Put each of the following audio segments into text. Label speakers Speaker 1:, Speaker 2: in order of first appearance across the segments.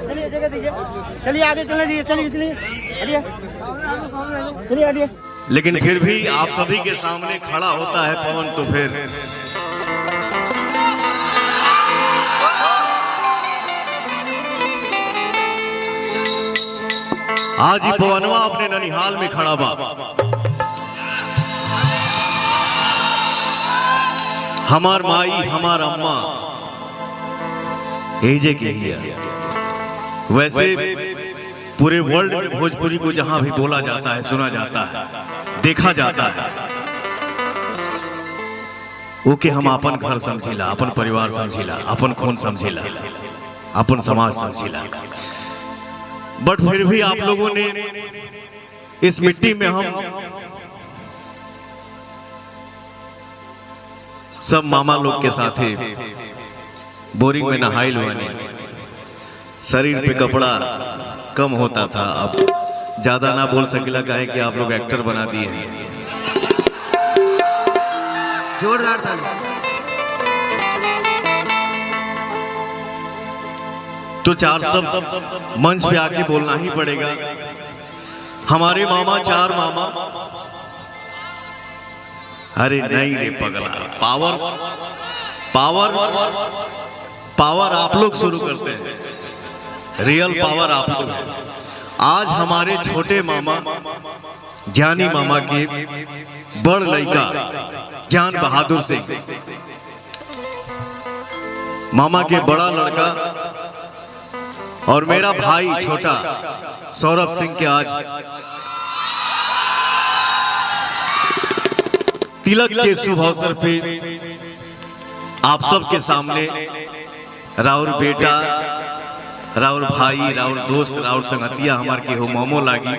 Speaker 1: चलिए जगह दीजिए, चलिए आगे चले दीजिए, चलिए चलिए हटिए, चलिए हटिए।
Speaker 2: लेकिन फिर भी आप सभी के सामने खड़ा होता है पवन, तो फिर आज ही पवनवा अपने ननिहाल में खड़ा बा। हमार माई हमार अम्मा एजे के ही। वैसे पूरे वर्ल्ड में भोजपुरी को जहां भी बोला जाता है, सुना जाता है, देखा जाता है, ओके हम अपन घर समझिला, अपन परिवार समझिला, अपन खून समझिला, अपन समाज समझिला। बट फिर भी आप लोगों ने इस मिट्टी में हम सब मामा लोग के साथ ही बोरिंग में नहाइल बने। शरीर पे कपड़ा कम होता था, अब ज्यादा ना बोल सकेला कहे कि आप लोग एक्टर बना दिए हैं।
Speaker 1: जोरदार ताली।
Speaker 2: तो चार सब मंच पे आके बोलना ही पड़ेगा। हमारे मामा चार मामा। अरे नहीं रे पगला, पावर पावर पावर आप लोग शुरू करते हैं, रियल पावर आप लोग। आज हमारे छोटे मामा ज्ञानी मामा के बड़ लड़का ज्ञान बहादुर सिंह, मामा के बड़ा लड़का और मेरा भाई छोटा सौरभ सिंह के आज तिलक के शुभ अवसर पे आप सबके सामने राउर बेटा, राउर भाई, राउर दोस्त, राउर संगतिया हमार के हो मोमो लागी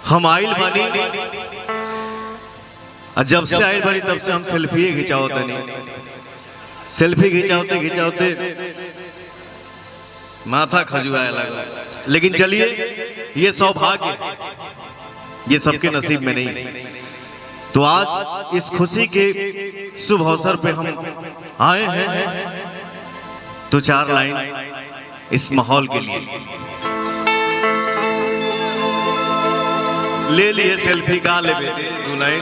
Speaker 2: हम आइल बानी। जब से आइल बानी तब से हम सेल्फी खिंचावते नहीं, सेल्फी खिंचावते खिंचावते माथा खजुआए लगा। लेकिन चलिए, ये सौभाग्य ये सबके नसीब में नहीं। तो आज इस खुशी के शुभ अवसर पे हम आए हैं, तो चार लाइन इस माहौल के लिए ले लिए। सेल्फी का ले दो लाइन।